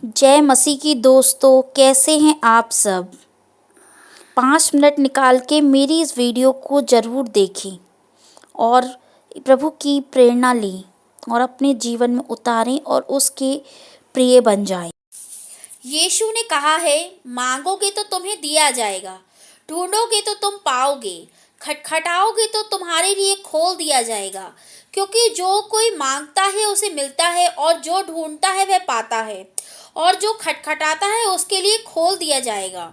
जय मसीह की दोस्तों, कैसे हैं आप सब। 5 मिनट निकाल के मेरी इस वीडियो को ज़रूर देखें और प्रभु की प्रेरणा लें और अपने जीवन में उतारें और उसके प्रिय बन जाएं। यीशु ने कहा है, मांगोगे तो तुम्हें दिया जाएगा, ढूंढोगे तो तुम पाओगे, खटखटाओगे तो तुम्हारे लिए खोल दिया जाएगा। क्योंकि जो कोई मांगता है उसे मिलता है, और जो ढूंढता है वह पाता है, और जो खटखटाता है उसके लिए खोल दिया जाएगा।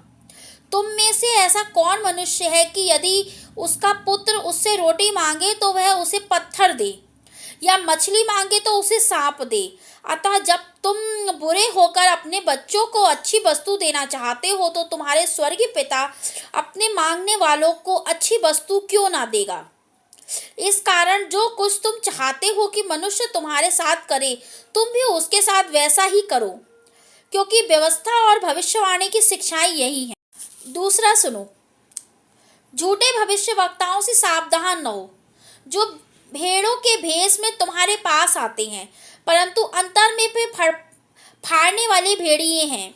तुम में से ऐसा कौन मनुष्य है कि यदि उसका पुत्र उससे रोटी मांगे तो वह उसे पत्थर दे, या मछली मांगे तो उसे सांप दे। अतः जब तुम बुरे होकर अपने बच्चों को अच्छी वस्तु देना चाहते हो, तो तुम्हारे स्वर्गीय पिता अपने मांगने वालों को अच्छी वस्तु क्यों ना देगा। इस कारण जो कुछ तुम चाहते हो कि मनुष्य तुम्हारे साथ करे, तुम भी उसके साथ वैसा ही करो, क्योंकि व्यवस्था और भविष्यवाणी की शिक्षाएं यही है। दूसरा सुनो, झूठे भविष्यवक्ताओं से सावधान न हो, जो भेड़ों के भेष में तुम्हारे पास आते हैं, परंतु अंतर में फाड़ने वाले भेड़िए हैं।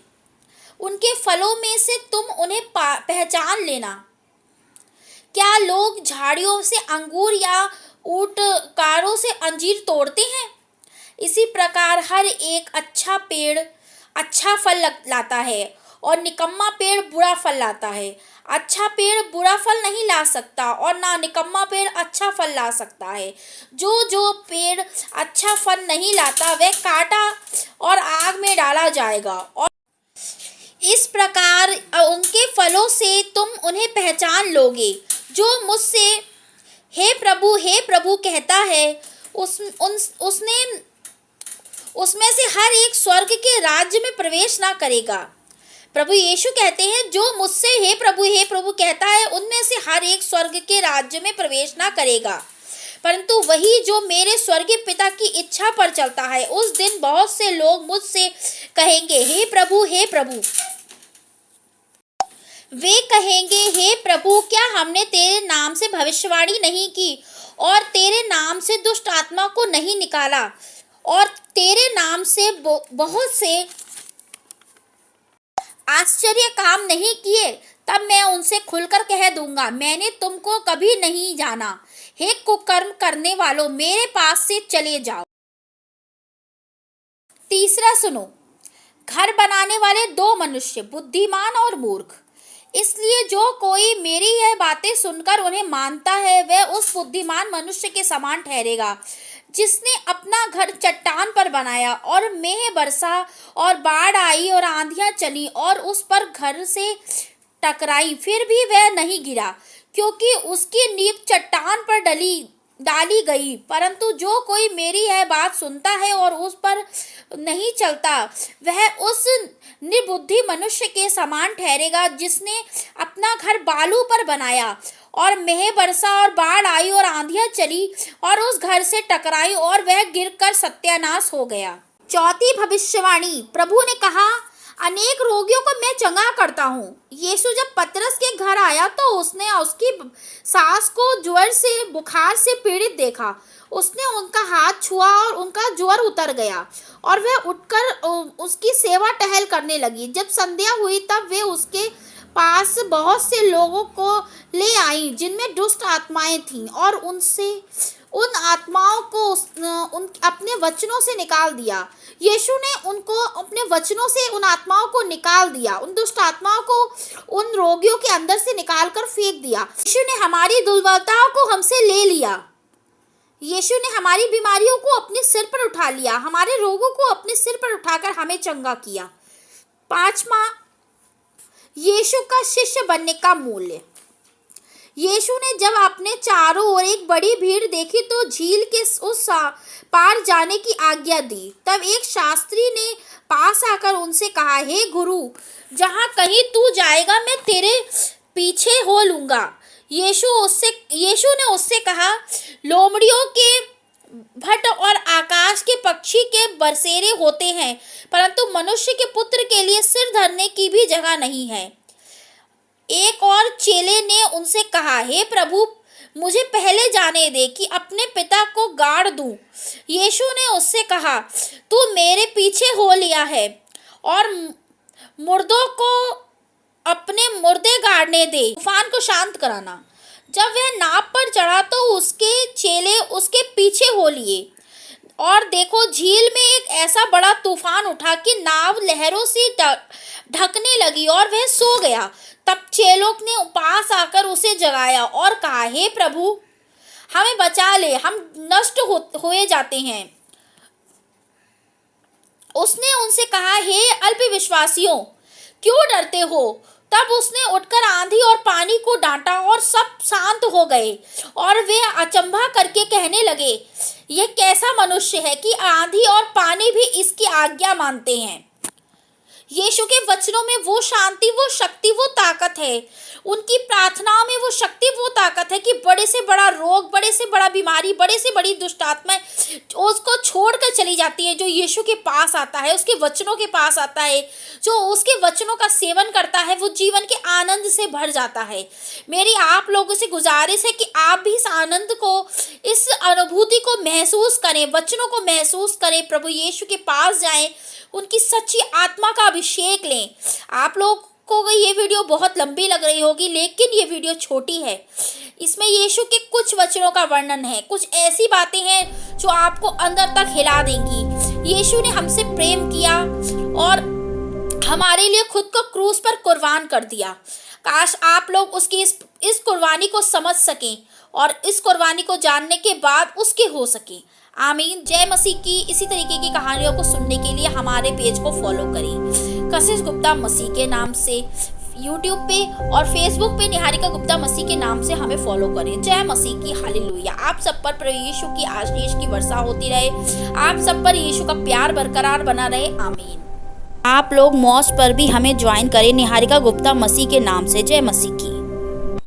उनके फलों में से तुम उन्हें पहचान लेना। क्या लोग झाड़ियों से अंगूर या ऊंटकारों से अंजीर तोड़ते हैं? इसी प्रकार हर एक अच्छा पेड़ अच्छा फल लाता है, और निकम्मा पेड़ बुरा फल लाता है। अच्छा पेड़ बुरा फल नहीं ला सकता, और ना निकम्मा पेड़ अच्छा फल ला सकता है। जो पेड़ अच्छा फल नहीं लाता वह काटा और आग में डाला जाएगा। और इस प्रकार उनके फलों से तुम उन्हें पहचान लोगे। जो मुझसे हे प्रभु कहता है, उसने उसमें से हर एक स्वर्ग के राज्य में प्रवेश ना करेगा। प्रभु यीशु कहते हैं, जो मुझसे हे प्रभु कहता है, उनमें से हर एक स्वर्ग के राज्य में प्रवेश ना करेगा, परंतु वही जो मेरे स्वर्गीय पिता की इच्छा पर चलता है। उस दिन बहुत से लोग मुझसे कहेंगे, हे प्रभु। वे कहेंगे, हे प्रभु, क्या हमने तेरे नाम से भविष्यवाणी नहीं की, और तेरे नाम से दुष्ट आत्मा को नहीं निकाला, और तेरे नाम से बहुत से आश्चर्य काम नहीं किए? तब मैं उनसे खुलकर कह दूंगा, मैंने तुमको कभी नहीं जाना। हे कुकर्म करने वालों, मेरे पास से चले जाओ। तीसरा सुनो, घर बनाने वाले दो मनुष्य, बुद्धिमान और मूर्ख। इसलिए जो कोई मेरी यह बातें सुनकर उन्हें मानता है, वह उस बुद्धिमान मनुष्य के समान ठहरेगा, जिसने अपना घर चट्टान पर बनाया, और मेंह बरसा और बाढ़ आई और आंधियां चली और उस पर घर से टकराई, फिर भी वह नहीं गिरा, क्योंकि उसकी नींव चट्टान पर डाली गई। परंतु जो कोई मेरी यह बात सुनता है और उस पर नहीं चलता, वह उस निर्बुद्धि मनुष्य के समान ठहरेगा, जिसने अपना घर बालू पर बनाया, और मेंह बरसा और बाढ़ आई और आंधियां चली और उस घर से टकराई, और वह गिरकर सत्यानाश हो गया। चौथी भविष्यवाणी, प्रभु ने कहा, अनेक रोगियों को मैं चंगा करता हूँ। यीशु जब पतरस के घर आया तो उसने उसकी सास को ज्वर से बुखार से पीड़ित देखा। उसने उनका हाथ छुआ और उनका ज्वर उतर गया, और वह उठकर उसकी सेवा टहल करने लगी। जब संध्या हुई तब वे उसके पास बहुत से लोगों को ले आई, जिनमें दुष्ट आत्माएं थीं, और उन आत्माओं को अपने वचनों से निकाल दिया। यीशु ने उनको अपने वचनों से उन आत्माओं को निकाल दिया, उन दुष्ट आत्माओं को उन रोगियों के अंदर से निकाल कर फेंक दिया। यीशु ने हमारी दुर्बलताओं को हमसे ले लिया। यीशु ने हमारी बीमारियों को अपने सिर पर उठा लिया, हमारे रोगों को अपने सिर पर उठाकर हमें चंगा किया। पांचवा, यीशु का शिष्य बनने का मूल्य। यीशु ने जब अपने चारों ओर एक बड़ी भीड़ देखी तो झील के उस पार जाने की आज्ञा दी। तब एक शास्त्री ने पास आकर उनसे कहा, हे गुरु, जहाँ कहीं तू जाएगा मैं तेरे पीछे हो लूंगा। यीशु ने उससे कहा, लोमड़ियों के भट और आकाश के पक्षी के बसेरे होते हैं, परंतु मनुष्य के पुत्र के लिए सिर धरने की भी जगह नहीं है। एक और चेले ने उनसे कहा, हे प्रभु, मुझे पहले जाने दे कि अपने पिता को गाड़ दूं। यीशु ने उससे कहा, तू मेरे पीछे हो लिया है और मुर्दों को अपने मुर्दे गाड़ने दे, तूफान को शांत कराना। जब वह नाव पर चढ़ा तो उसके चेले उसके पीछे हो लिए, और देखो झील में एक ऐसा बड़ा तूफान उठा कि नाव लहरों से ढकने लगी और वह सो गया। तब चेलों ने पास आकर उसे जगाया और कहा, हे प्रभु, हमें बचा ले, हम नष्ट हुए जाते हैं। उसने उनसे कहा, हे अल्पविश्वासियों, क्यों डरते हो? तब उसने उठकर आंधी और पानी को डांटा और सब शांत हो गए, और वे अचंभा करके कहने लगे, यह कैसा मनुष्य है कि आंधी और पानी भी इसकी आज्ञा मानते हैं। यीशु के वचनों में वो शांति, वो शक्ति, वो ताकत है। उनकी प्रार्थनाओं में वो शक्ति, वो ताकत है कि बड़े से बड़ा रोग, बड़े से बड़ा बीमारी, बड़े से बड़ी दुष्ट आत्मा उसको छोड़कर चली जाती है। जो यीशु के पास आता है, उसके वचनों के पास आता है, जो उसके वचनों का सेवन करता है, वो जीवन के आनंद से भर जाता है। मेरी आप लोगों से गुजारिश है कि आप भी इस आनंद को, इस अनुभूति को महसूस करें, वचनों को महसूस करें, प्रभु यीशु के पास जाएं, उनकी सच्ची आत्मा का अभिषेक लें। आप लोग को ये वीडियो बहुत लंबी लग रही होगी, लेकिन ये वीडियो छोटी है। इसमें यीशु के कुछ वचनों का वर्णन है, कुछ ऐसी बातें हैं जो आपको अंदर तक हिला देंगी। यीशु ने हमसे प्रेम किया और हमारे लिए खुद को क्रूस पर कुर्बान कर दिया। काश आप लोग उसकी इस कुर्बानी को समझ सकें और इस कुर्बानी को जानने के बाद उसके हो सकें। आमीन। जय मसीह की। इसी तरीके की कहानियों को सुनने के लिए हमारे पेज को फॉलो करें, कशिश गुप्ता मसीह के नाम से यूट्यूब पे, और फेसबुक पे निहारिका गुप्ता मसीह के नाम से हमें फॉलो करें। जय मसीह की। हालेलुया। आप सब पर प्रभु यीशु की आशीष की वर्षा होती रहे, आप सब पर यीशु का प्यार बरकरार बना रहे। आमीन। आप लोग मौज पर भी हमें ज्वाइन करें निहारिका गुप्ता मसीह के नाम से। जय मसीह की।